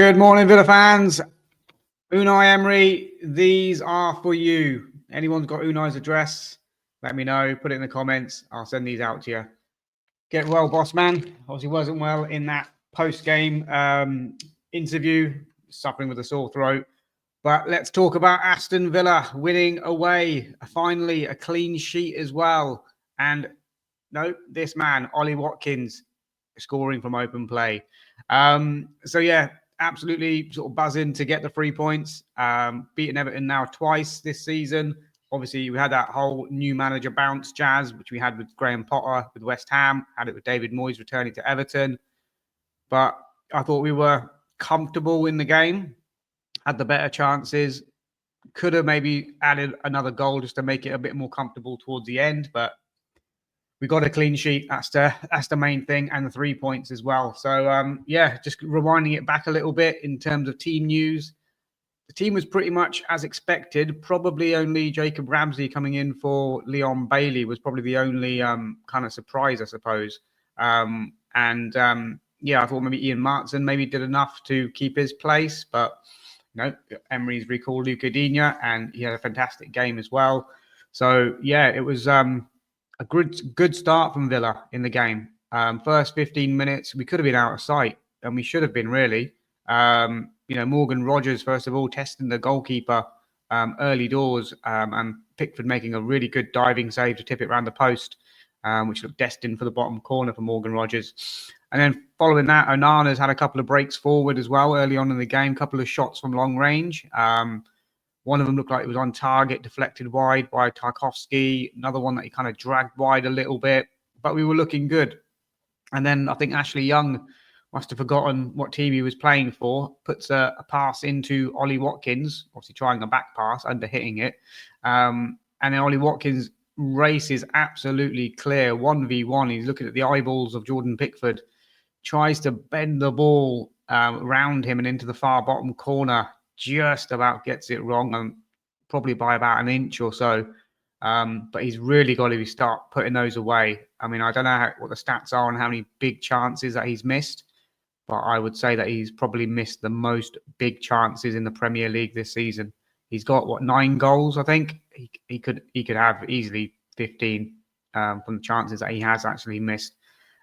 Good morning, Villa fans. Unai Emery, these are for you. Anyone's got Unai's address, let me know. Put it in the comments. I'll send these out to you. Get well, boss man. Obviously wasn't well in that post-game interview, suffering with a sore throat. But let's talk about Aston Villa winning away. Finally, a clean sheet as well. And no, this man, Ollie Watkins, scoring from open play. Absolutely sort of buzzing to get the 3 points. Beaten Everton now twice this season. Obviously, we had that whole new manager bounce jazz, which we had with Graham Potter with West Ham, had it with David Moyes returning to Everton. But I thought we were comfortable in the game, had the better chances, could have maybe added another goal just to make it a bit more comfortable towards the end. But we got a clean sheet. That's the main thing, and the 3 points as well. So, just rewinding it back a little bit in terms of team news. The team was pretty much as expected. Probably only Jacob Ramsey coming in for Leon Bailey was probably the only kind of surprise, I suppose. I thought maybe Ian Martson maybe did enough to keep his place, but no, Emery's recalled Luca Digne, and he had a fantastic game as well. So, yeah, it was a good start from Villa in the game. First 15 minutes, we could have been out of sight, and we should have been, really. Morgan Rogers, first of all, testing the goalkeeper early doors, and Pickford making a really good diving save to tip it around the post, which looked destined for the bottom corner for Morgan Rogers. And then following that, Onana's had a couple of breaks forward as well early on in the game, couple of shots from long range. One of them looked like it was on target, deflected wide by Tarkowski. Another one that he kind of dragged wide a little bit, but we were looking good. And then I think Ashley Young must have forgotten what team he was playing for, puts a pass into Ollie Watkins, obviously trying a back pass, under hitting it. And then Ollie Watkins races absolutely clear, 1v1. He's looking at the eyeballs of Jordan Pickford, tries to bend the ball around him and into the far bottom corner, just about gets it wrong, probably by about an inch or so. But he's really got to start putting those away. I mean, I don't know what the stats are on how many big chances that he's missed, but I would say that he's probably missed the most big chances in the Premier League this season. He's got 9 goals, I think. He could have easily 15 from the chances that he has actually missed.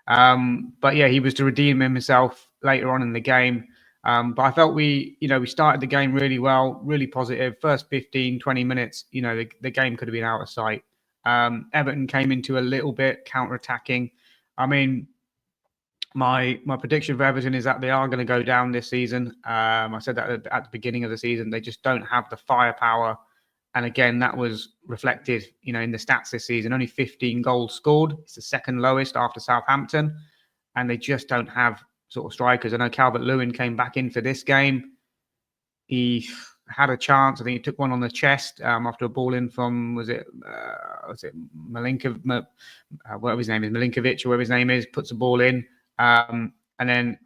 He was to redeem himself later on in the game. But I felt we started the game really well, really positive. First 15, 20 minutes, the game could have been out of sight. Everton came into a little bit counter-attacking. I mean, my prediction for Everton is that they are going to go down this season. I said that at the beginning of the season. They just don't have the firepower. And again, that was reflected, in the stats this season. Only 15 goals scored. It's the second lowest after Southampton. And they just don't have sort of strikers. I know Calvert-Lewin came back in for this game. He had a chance. I think he took one on the chest after a ball in from, was it Milinkovic, whatever his name is, Milinkovic, or whatever his name is, puts the ball in. And then,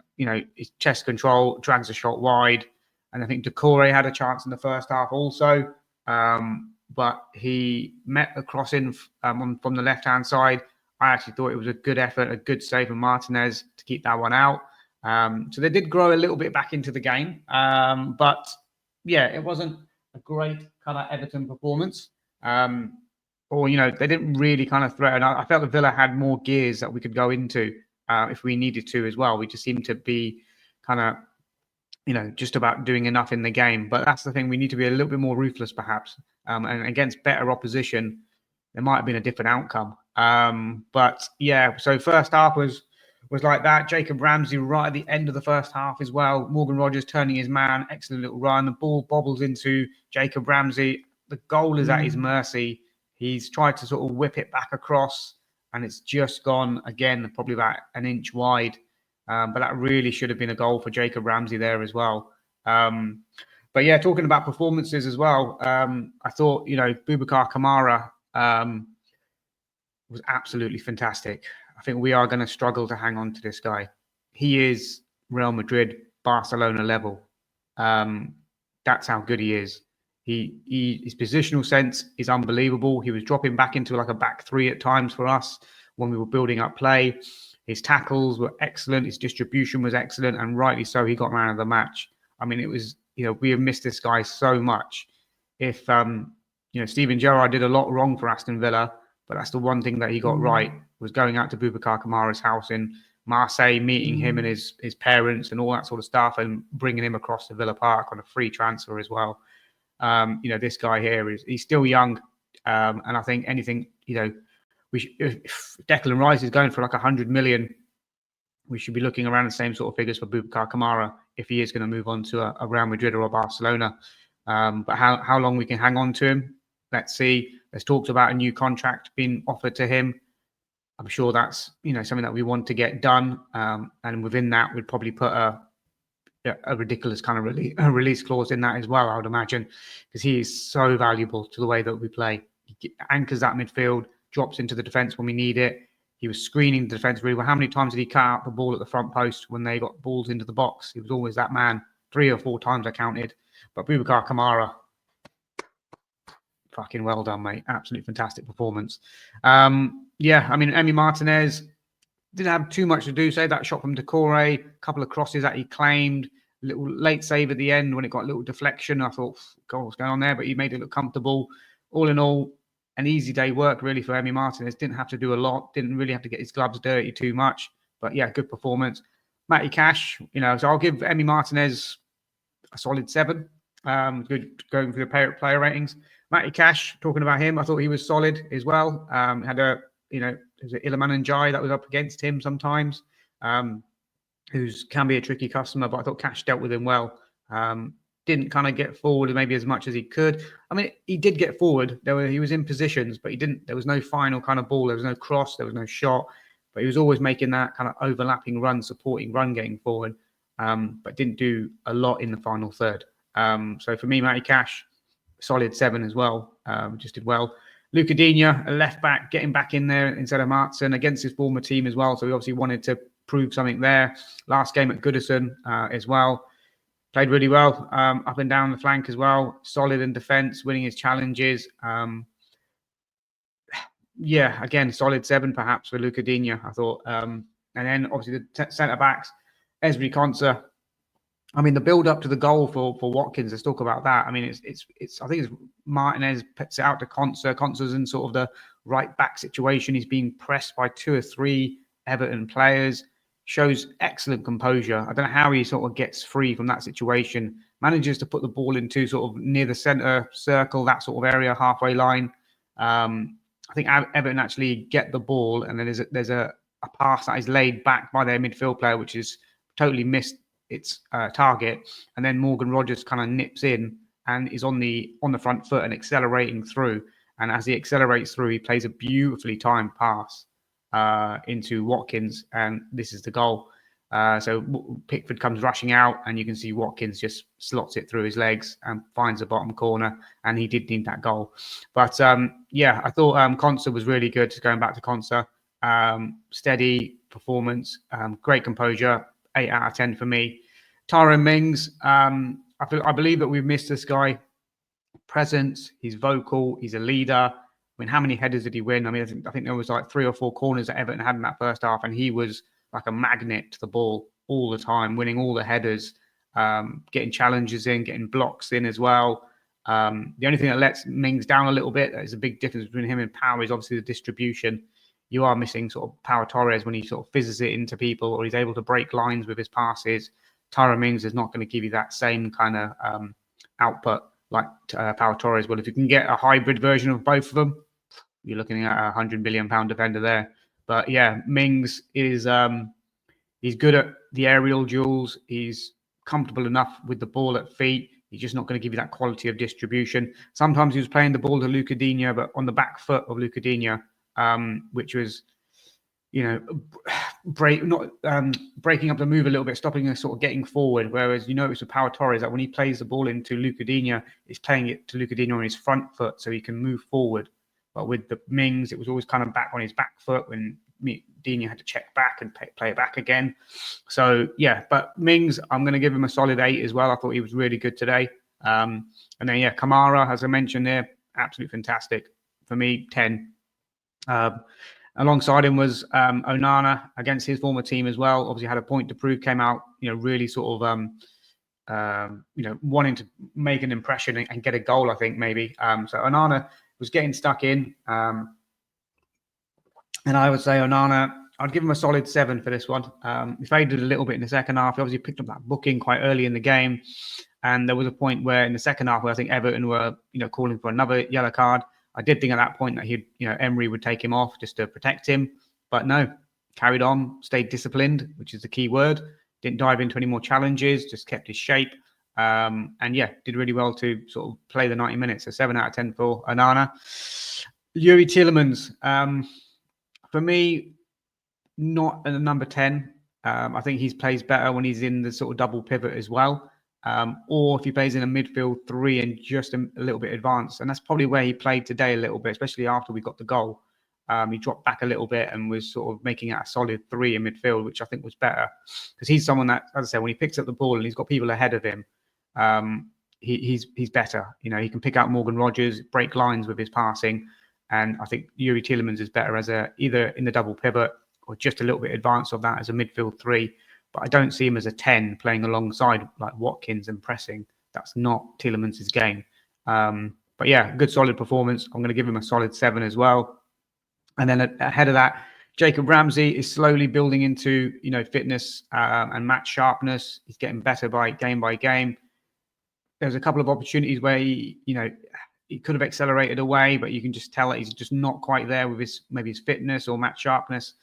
his chest control, drags a shot wide. And I think Doucouré had a chance in the first half also. But he met the crossing from the left-hand side. I actually thought it was a good effort, a good save from Martinez to keep that one out. So they did grow a little bit back into the game. It wasn't a great kind of Everton performance. They didn't really kind of threaten. I felt that Villa had more gears that we could go into if we needed to as well. We just seemed to be kind of, just about doing enough in the game. But that's the thing. We need to be a little bit more ruthless, perhaps. And against better opposition, there might have been a different outcome. So first half was like that. Jacob Ramsey right at the end of the first half as well. Morgan Rogers turning his man. Excellent little run. The ball bobbles into Jacob Ramsey. The goal is at his mercy. He's tried to sort of whip it back across, and it's just gone, again, probably about an inch wide. But that really should have been a goal for Jacob Ramsey there as well. Talking about performances as well, I thought, Boubacar Kamara was absolutely fantastic. I think we are going to struggle to hang on to this guy. He is Real Madrid, Barcelona level. That's how good he is. His positional sense is unbelievable. He was dropping back into like a back three at times for us when we were building up play. His tackles were excellent. His distribution was excellent, and rightly so. He got man of the match. I mean, it was, we have missed this guy so much. If, Steven Gerrard did a lot wrong for Aston Villa, but that's the one thing that he got right, was going out to Boubacar Kamara's house in Marseille, meeting him and his parents and all that sort of stuff, and bringing him across to Villa Park on a free transfer as well. This guy here he's still young, and I think anything, if Declan Rice is going for like 100 million, we should be looking around the same sort of figures for Boubacar Kamara if he is going to move on to a Real Madrid or a Barcelona. But how long we can hang on to him, let's see. There's talks about a new contract being offered to him. I'm sure that's something that we want to get done, and within that, we'd probably put a ridiculous kind of release clause in that as well, I would imagine, because he is so valuable to the way that we play. He anchors that midfield, drops into the defence when we need it. He was screening the defence really well. How many times did he cut out the ball at the front post when they got balls into the box? He was always that man. 3 or 4 times I counted. But Boubacar Kamara, fucking well done, mate. Absolutely fantastic performance. Emi Martinez didn't have too much to do. Say that shot from Decore, a couple of crosses that he claimed, a little late save at the end when it got a little deflection. I thought, God, what's going on there? But he made it look comfortable. All in all, an easy day work really for Emi Martinez. Didn't have to do a lot. Didn't really have to get his gloves dirty too much. But yeah, good performance. Matty Cash, so I'll give Emi Martinez a solid 7. Good going for the player ratings. Matty Cash, talking about him, I thought he was solid as well. Had there's Iliman Ndiaye that was up against him sometimes, who's can be a tricky customer, but I thought Cash dealt with him well. Didn't kind of get forward maybe as much as he could. I mean, he did get forward. He was in positions, but he didn't. There was no final kind of ball. There was no cross. There was no shot. But he was always making that kind of overlapping run, supporting run, getting forward, but didn't do a lot in the final third. So for me, Matty Cash, solid 7 as well. Just did well. Luca Digne, a left back, getting back in there instead of Martin against his former team as well. So he obviously wanted to prove something there. Last game at Goodison as well. Played really well up and down the flank as well. Solid in defence, winning his challenges. Again, solid 7 perhaps for Luca Digne, I thought. And then obviously the centre-backs, Ezri Konsa. I mean, the build-up to the goal for Watkins, let's talk about that. I mean, I think it's Martinez puts it out to Konsa. Konsa's in sort of the right-back situation. He's being pressed by 2 or 3 Everton players. Shows excellent composure. I don't know how he sort of gets free from that situation. Manages to put the ball into sort of near the centre circle, that sort of area, halfway line. I think Everton actually get the ball, and then there's a pass that is laid back by their midfield player, which is totally missed its target. And then Morgan Rogers kind of nips in and is on the front foot and accelerating through. And as he accelerates through, he plays a beautifully timed pass into Watkins, and this is the goal. So Pickford comes rushing out, and you can see Watkins just slots it through his legs and finds the bottom corner, and he did need that goal. But I thought Konsa was really good. Going back to Konsa, steady performance, great composure, 8 out of 10 for me. Tyrone Mings, I believe that we've missed this guy. Presence, he's vocal, he's a leader. I mean, how many headers did he win? I mean, I think there was like 3 or 4 corners that Everton had in that first half, and he was like a magnet to the ball all the time, winning all the headers, getting challenges in, getting blocks in as well. The only thing that lets Mings down a little bit, there's a big difference between him and Power, is obviously the distribution. You are missing sort of Pau Torres when he sort of fizzes it into people, or he's able to break lines with his passes. Tyrone Mings is not going to give you that same kind of output like Pau Torres. Well, if you can get a hybrid version of both of them, you're looking at a £100 million defender there. But yeah, Mings is he's good at the aerial duels. He's comfortable enough with the ball at feet. He's just not going to give you that quality of distribution. Sometimes he was playing the ball to Luca Digne, but on the back foot of Luca Digne, which was, breaking up the move a little bit, stopping us sort of getting forward. Whereas it's with Pau Torres that when he plays the ball into Luca Digne, he's playing it to Luca Digne on his front foot so he can move forward. But with the Mings, it was always kind of back on his back foot when Digne had to check back and play it back again. So, yeah, but Mings, I'm going to give him a solid 8 as well. I thought he was really good today. And then, Kamara, as I mentioned there, absolutely fantastic. For me, 10. Alongside him was Onana against his former team as well. Obviously had a point to prove, came out, really sort of wanting to make an impression and get a goal, I think, maybe. So Onana was getting stuck in. And I would say Onana, I'd give him a solid 7 for this one. He faded a little bit in the second half. He obviously picked up that booking quite early in the game. And there was a point where in the second half where I think Everton were, calling for another yellow card. I did think at that point that Emery would take him off just to protect him. But no, carried on, stayed disciplined, which is the key word. Didn't dive into any more challenges, just kept his shape. Did really well to sort of play the 90 minutes. So 7 out of 10 for Onana. Youri Tielemans, for me, not a number 10. I think he plays better when he's in the sort of double pivot as well. Or if he plays in a midfield 3 and just a little bit advanced. And that's probably where he played today a little bit, especially after we got the goal. He dropped back a little bit and was sort of making it a solid 3 in midfield, which I think was better. Because he's someone that, as I said, when he picks up the ball and he's got people ahead of him, he's better. He can pick out Morgan Rogers, break lines with his passing. And I think Youri Tielemans is better as either in the double pivot or just a little bit advanced of that as a midfield 3. But I don't see him as a 10 playing alongside like Watkins and pressing. That's not Tielemans' game. But yeah, good solid performance. I'm going to give him a solid 7 as well. And then ahead of that, Jacob Ramsey is slowly building into, fitness and match sharpness. He's getting better by game. There's a couple of opportunities where he could have accelerated away, but you can just tell that he's just not quite there with his fitness or match sharpness.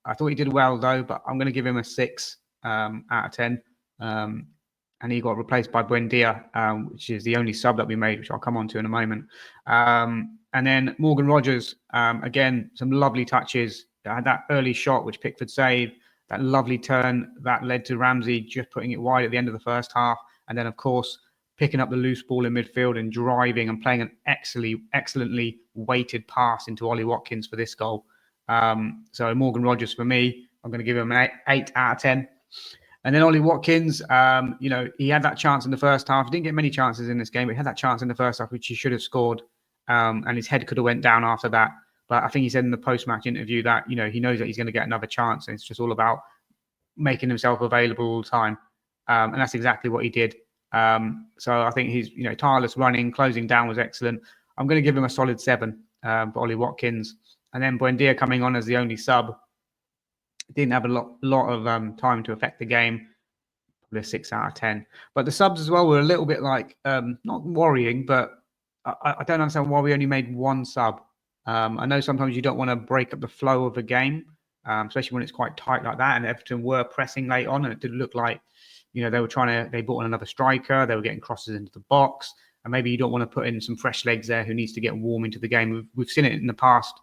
I thought he did well though, but I'm going to give him a 6 out of 10. And he got replaced by Buendia, which is the only sub that we made, which I'll come on to in a moment. And then Morgan Rogers, again, some lovely touches. I had that early shot, which Pickford saved, that lovely turn that led to Ramsey just putting it wide at the end of the first half. And then, of course, picking up the loose ball in midfield and driving and playing an excellently weighted pass into Ollie Watkins for this goal. So Morgan Rogers, for me, I'm going to give him an 8 out of 10. And then Ollie Watkins, he had that chance in the first half. He didn't get many chances in this game, but he had that chance in the first half, which he should have scored. And his head could have went down after that. But I think he said in the post-match interview that, he knows that he's going to get another chance. And it's just all about making himself available all the time. And that's exactly what he did. So I think he's, tireless running, closing down was excellent. I'm going to give him a solid 7 for Ollie Watkins. And then Buendia coming on as the only sub. Didn't have a lot of time to affect the game. Probably a 6 out of 10. But the subs as well were a little bit like, not worrying, but I don't understand why we only made 1 sub. I know sometimes you don't want to break up the flow of a game, especially when it's quite tight like that. And Everton were pressing late on, and it did look like, they brought on another striker. They were getting crosses into the box. And maybe you don't want to put in some fresh legs there who needs to get warm into the game. We've seen it in the past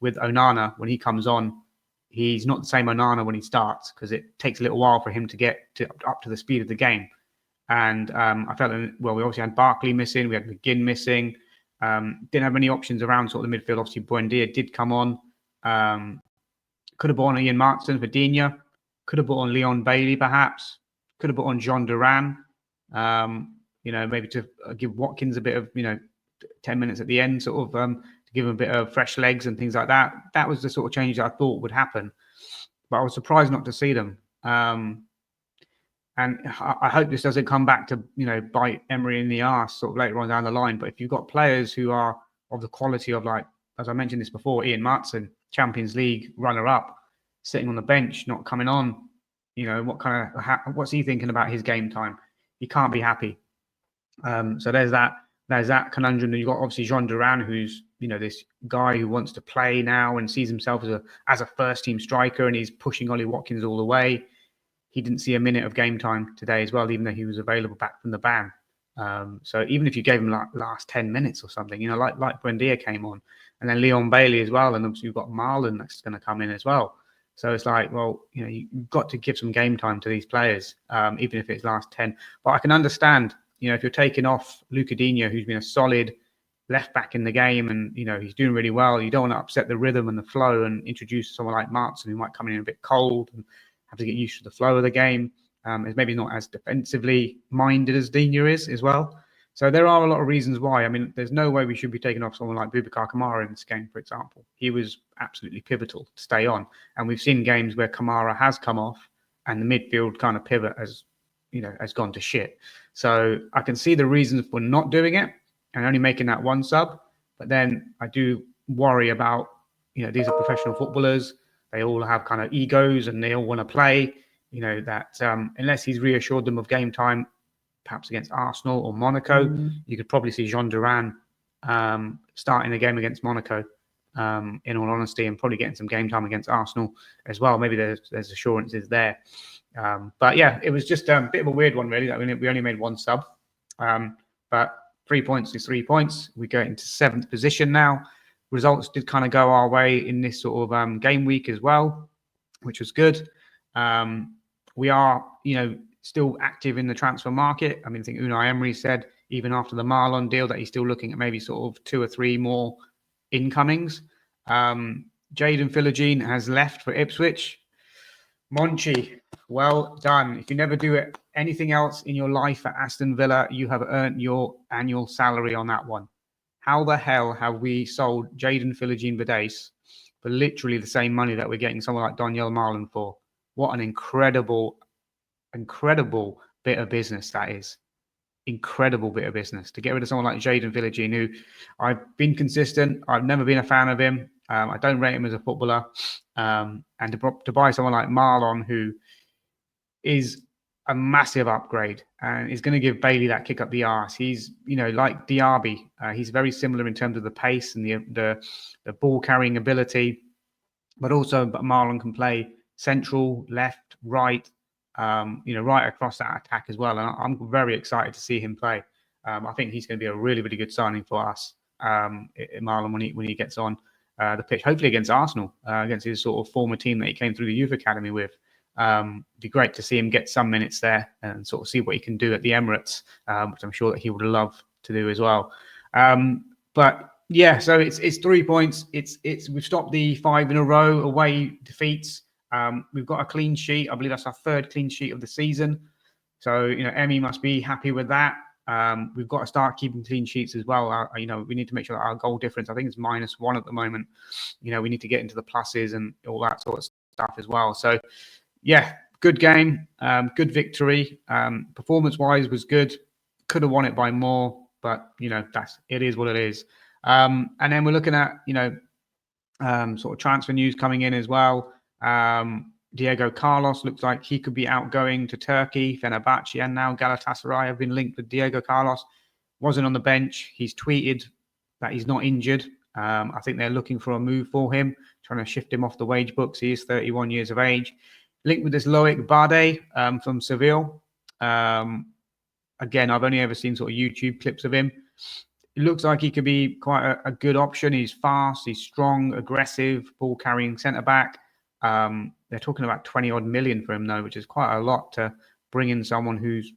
with Onana. When he comes on, he's not the same Onana when he starts because it takes a little while for him to get up to the speed of the game. And I felt that, we obviously had Barkley missing. We had McGinn missing. Didn't have many options around sort of the midfield. Obviously, Buendia did come on. Could have brought on Ian Marston for Digne. Could have brought on Leon Bailey, perhaps. Could have brought on John Duran. Maybe to give Watkins a bit of, 10 minutes at the end, sort of to give him a bit of fresh legs and things like that. That was the sort of change I thought would happen. But I was surprised not to see them. And I hope this doesn't come back to, bite Emery in the arse sort of later on down the line. But if you've got players who are of the quality of, like, as I mentioned this before, Ian Marston, Champions League runner-up, sitting on the bench, not coming on, what's he thinking about his game time? He can't be happy. So there's that conundrum. And you've got obviously Jean Duran, who's, this guy who wants to play now and sees himself as a first team striker, and he's pushing Ollie Watkins all the way. He didn't see a minute of game time today as well, even though he was available back from the ban. So even if you gave him like last 10 minutes or something, like Buendia came on, and then Leon Bailey as well, and obviously you've got Marlon that's going to come in as well. So it's like, well, you've got to give some game time to these players, even if it's last 10. But I can understand, if you're taking off Luca Digne, who's been a solid left back in the game, and he's doing really well. You don't want to upset the rhythm and the flow, and introduce someone like Marston who might come in a bit cold and have to get used to the flow of the game. Is maybe not as defensively minded as Digne is as well. So there are a lot of reasons why. I mean, there's no way we should be taking off someone like Boubacar Kamara in this game, for example. He was absolutely pivotal to stay on. And we've seen games where Kamara has come off and the midfield kind of pivot has has gone to shit. So I can see the reasons for not doing it and only making that one sub. But then I do worry about, these are professional footballers. They all have kind of egos and they all want to play. That unless he's reassured them of game time, perhaps against Arsenal or Monaco, you could probably see Jean Duran starting the game against Monaco, in all honesty, and probably getting some game time against Arsenal as well. Maybe there's assurances there. But yeah, it was just a bit of a weird one, really. That we only made one sub. But 3 points is 3 points. We go into 7th position now. Results did kind of go our way in this sort of game week as well, which was good. We are, still active in the transfer market. I mean, I think Unai Emery said even after the Marlon deal that he's still looking at maybe sort of 2 or 3 more incomings. Jadon Philogene has left for Ipswich. Monchi, well done. If you never do anything else in your life at Aston Villa, you have earned your annual salary on that one. How the hell have we sold Jadon Philogene for literally the same money that we're getting someone like Daniel Marlon for? What an incredible bit of business that is. Incredible bit of business to get rid of someone like Jadon Philogene, who I've been consistent. I've never been a fan of him. I don't rate him as a footballer. And to buy someone like Marlon, who is a massive upgrade and is going to give Bailey that kick up the arse. He's, like Diaby. He's very similar in terms of the pace and the ball carrying ability, but also Marlon can play central, left, right, right across that attack as well. And I'm very excited to see him play. I think he's going to be a really, really good signing for us, Marlon, when he gets on the pitch, hopefully against Arsenal, against his sort of former team that he came through the youth academy with. It'd be great to see him get some minutes there and sort of see what he can do at the Emirates, which I'm sure that he would love to do as well. But yeah, so it's 3 points. We've stopped the 5 in a row away defeats. We've got a clean sheet. I believe that's our 3rd clean sheet of the season. So, Emmy must be happy with that. We've got to start keeping clean sheets as well. We need to make sure that our goal difference, I think it's -1 at the moment. We need to get into the pluses and all that sort of stuff as well. So, yeah, good game, good victory. Performance-wise was good. Could have won it by more, but, it is what it is. And then we're looking at, sort of transfer news coming in as well. Diego Carlos looks like he could be outgoing to Turkey. Fenerbahce and now Galatasaray have been linked with Diego Carlos. Wasn't on the bench. He's tweeted that he's not injured. I think they're looking for a move for him, trying to shift him off the wage books. He is 31 years of age. Linked with this Loic Bade from Seville. Again, I've only ever seen sort of YouTube clips of him. It looks like he could be quite a good option. He's fast, he's strong, aggressive, ball-carrying centre-back. They're talking about 20-odd million for him, though, which is quite a lot to bring in someone who's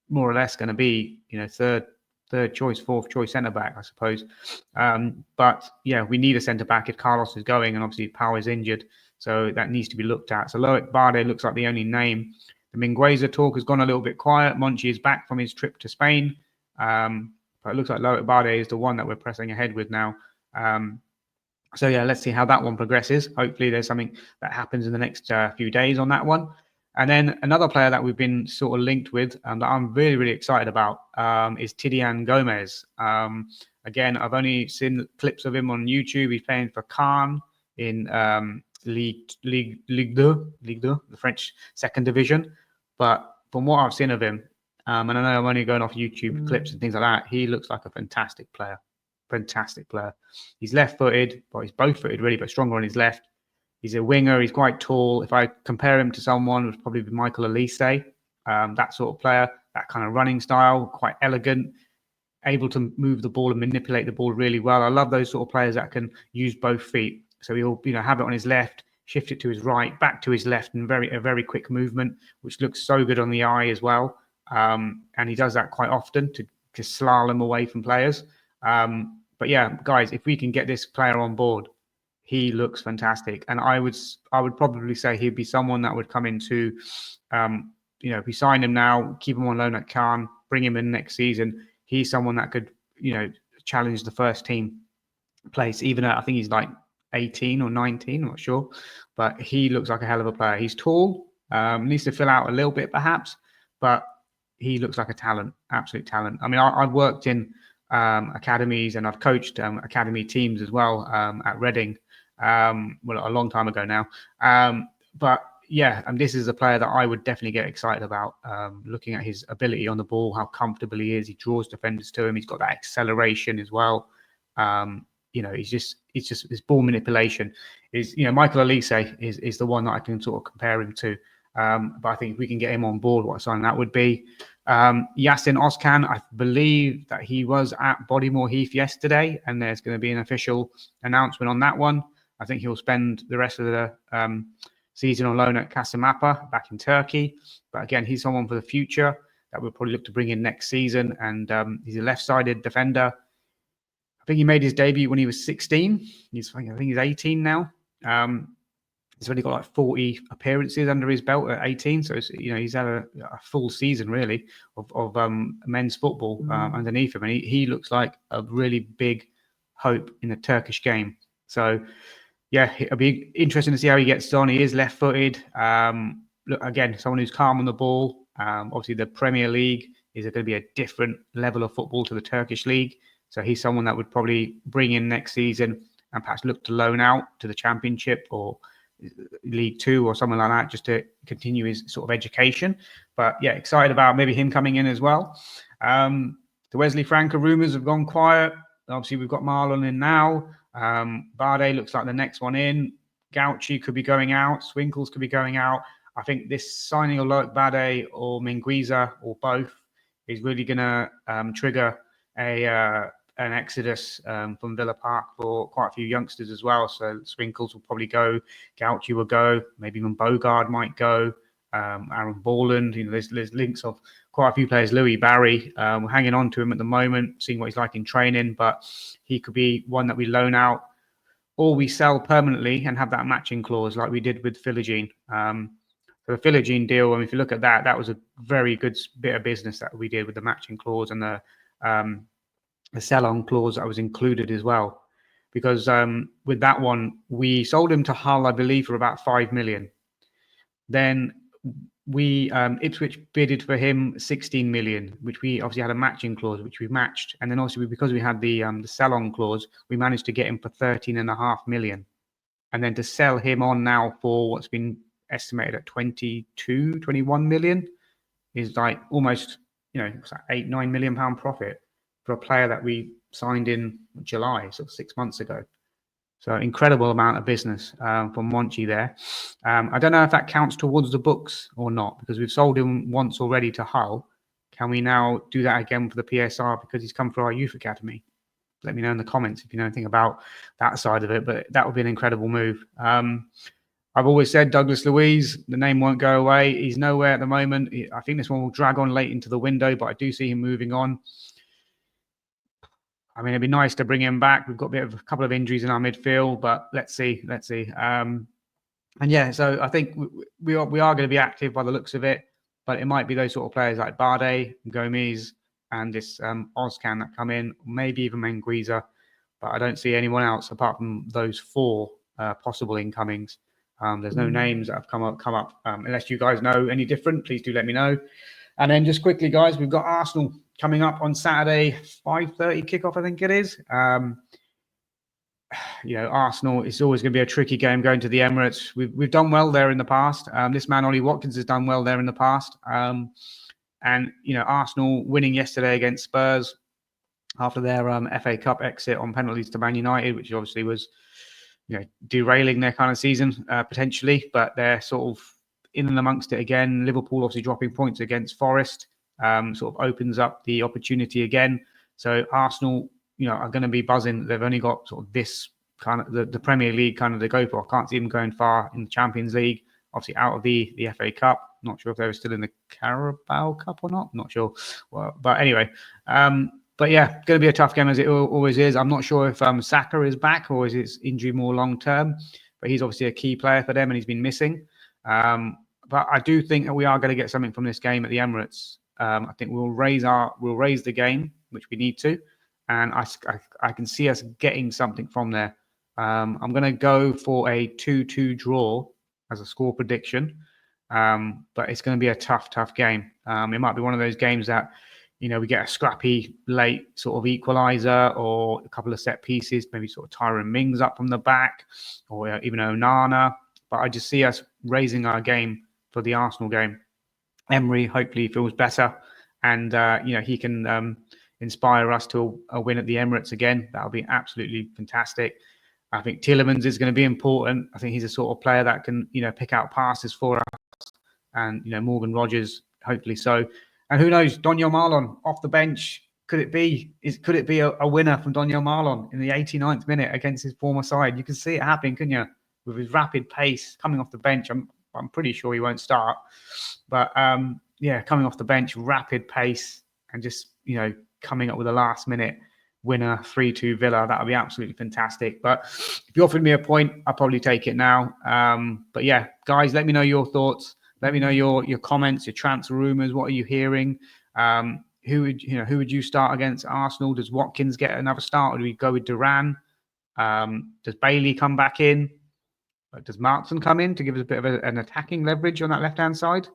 more or less going to be, third choice, fourth choice centre-back, I suppose. But, yeah, we need a centre-back if Carlos is going, and obviously Pau is injured. So that needs to be looked at. So Loic Bade looks like the only name. The Mingueza talk has gone a little bit quiet. Monchi is back from his trip to Spain. But it looks like Loic Bade is the one that we're pressing ahead with now. So, yeah, let's see how that one progresses. Hopefully there's something that happens in the next few days on that one. And then another player that we've been sort of linked with that I'm really, really excited about is Tidian Gomis. Again, I've only seen clips of him on YouTube. He's playing for Caen in Ligue 2, the French second division. But from what I've seen of him, and I know I'm only going off YouTube clips and things like that, he looks like a fantastic player. Fantastic player. He's left-footed, well, he's both-footed really, but stronger on his left. He's a winger. He's quite tall. If I compare him to someone, it would probably be Michael Elise, that sort of player, that kind of running style, quite elegant, able to move the ball and manipulate the ball really well. I love those sort of players that can use both feet. So he'll, have it on his left, shift it to his right, back to his left, and a very quick movement, which looks so good on the eye as well. And he does that quite often to slalom away from players. But yeah, guys, if we can get this player on board, he looks fantastic. And I would probably say he'd be someone that would come into, if we sign him now, keep him on loan at Caen, bring him in next season. He's someone that could, challenge the first team place, even at, I think he's like 18 or 19, I'm not sure. But he looks like a hell of a player. He's tall, needs to fill out a little bit perhaps, but he looks like a talent, absolute talent. I mean, I've worked in academies and I've coached academy teams as well at Reading, well, a long time ago now. But yeah, and this is a player that I would definitely get excited about. Looking at his ability on the ball, how comfortable he is, he draws defenders to him. He's got that acceleration as well. He's just his ball manipulation is. Michael Elise is the one that I can sort of compare him to. But I think if we can get him on board, what a sign that would be. Yasin Özkan, I believe that he was at Bodymore Heath yesterday, and there's going to be an official announcement on that one. I think he'll spend the rest of the season on loan at Kastamapa back in Turkey. But again, he's someone for the future that we'll probably look to bring in next season. And he's a left-sided defender. I think he made his debut when he was 16. I think he's 18 now. He's only got like 40 appearances under his belt at 18. So, he's had a full season, really, of men's football underneath him. And he looks like a really big hope in the Turkish game. So, yeah, it'll be interesting to see how he gets on. He is left-footed. Look, again, someone who's calm on the ball. Obviously, the Premier League is going to be a different level of football to the Turkish league. So he's someone that would probably bring in next season and perhaps look to loan out to the Championship or League Two or something like that, just to continue his sort of education. But yeah, excited about maybe him coming in as well. The Wesley Franca rumours have gone quiet. Obviously, we've got Marlon in now. Bade looks like the next one in. Gauchi could be going out. Swinkles could be going out. I think this signing of Loic Bade or Mingueza or both is really going to trigger an exodus from Villa Park for quite a few youngsters as well. So Swinkles will probably go. Gauchi will go. Maybe even Bogard might go. Aaron Borland. There's links of quite a few players. Louis Barry, we're hanging on to him at the moment, seeing what he's like in training, but he could be one that we loan out or we sell permanently and have that matching clause like we did with Philogene. So the Philogene deal, if you look at that, that was a very good bit of business that we did with the matching clause and the sell-on clause that was included as well. Because with that one, we sold him to Hull, I believe, for about 5 million. Then we Ipswich bidded for him 16 million, which we obviously had a matching clause, which we matched. And then obviously because we had the sell-on clause, we managed to get him for 13.5 million. And then to sell him on now for what's been estimated at 21 million is like almost, it's like £8-9 million profit for a player that we signed in July, so 6 months ago. So incredible amount of business from Monchi there. I don't know if that counts towards the books or not, because we've sold him once already to Hull. Can we now do that again for the PSR because he's come through our youth academy? Let me know in the comments if you know anything about that side of it, but that would be an incredible move. I've always said Douglas Luiz, the name won't go away. He's nowhere at the moment. I think this one will drag on late into the window, but I do see him moving on. I mean, it'd be nice to bring him back. We've got a couple of injuries in our midfield, but let's see. And yeah, so I think we are going to be active by the looks of it, but it might be those sort of players like Bade, Gomis, and this Özkan that come in, maybe even Mingueza, but I don't see anyone else apart from those 4 possible incomings. There's no names that have come up. Unless you guys know any different, please do let me know. And then just quickly, guys, we've got Arsenal coming up on Saturday, 5:30 kickoff, I think it is. Arsenal, it's always going to be a tricky game going to the Emirates. We've done well there in the past. This man, Ollie Watkins, has done well there in the past. And, Arsenal winning yesterday against Spurs after their FA Cup exit on penalties to Man United, which obviously was, derailing their kind of season potentially, but they're sort of in and amongst it again. Liverpool obviously dropping points against Forest sort of opens up the opportunity again. So Arsenal, are going to be buzzing. They've only got sort of this kind of the Premier League kind of to go for. I can't see them going far in the Champions League. Obviously out of the FA Cup. Not sure if they were still in the Carabao Cup or not. Not sure. Well, but anyway, but yeah, going to be a tough game as it always is. I'm not sure if Saka is back or is his injury more long term. But he's obviously a key player for them and he's been missing. But I do think that we are going to get something from this game at the Emirates. I think we'll raise the game, which we need to, and I can see us getting something from there. I'm going to go for a 2-2 draw as a score prediction. But it's going to be a tough game. It might be one of those games that, we get a scrappy late sort of equaliser or a couple of set pieces, maybe sort of Tyron Mings up from the back or even Onana. But I just see us raising our game for the Arsenal game. Emery hopefully feels better and, he can inspire us to a win at the Emirates again. That'll be absolutely fantastic. I think Tielemans is going to be important. I think he's a sort of player that can, pick out passes for us. And, Morgan Rogers, hopefully so. And who knows, Donyell Marlon off the bench. Could it be a winner from Donyell Marlon in the 89th minute against his former side? You can see it happening, couldn't you? With his rapid pace coming off the bench. I'm pretty sure he won't start. But, coming off the bench, rapid pace and just, coming up with a last minute winner, 3-2 Villa. That would be absolutely fantastic. But if you offered me a point, I'll probably take it now. But yeah, guys, let me know your thoughts. Let me know your comments, your transfer rumours. What are you hearing? Who would you start against Arsenal? Does Watkins get another start, or do we go with Duran? Does Bailey come back in? Does Martin come in to give us a bit of an attacking leverage on that left-hand side?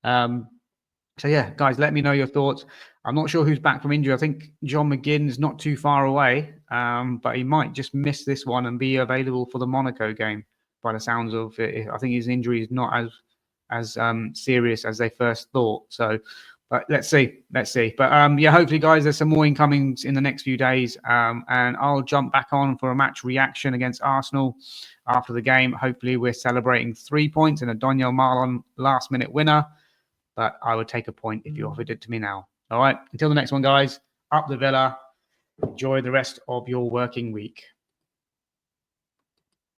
So yeah, guys, let me know your thoughts. I'm not sure who's back from injury. I think John McGinn is not too far away, but he might just miss this one and be available for the Monaco game. By the sounds of it, I think his injury is not as serious as they first thought. So, but let's see. But hopefully, guys, there's some more incomings in the next few days, and I'll jump back on for a match reaction against Arsenal after the game. Hopefully, we're celebrating 3 points and a Donyell Marlon last-minute winner. But I would take a point if you offered it to me now. All right. Until the next one, guys. Up the Villa. Enjoy the rest of your working week.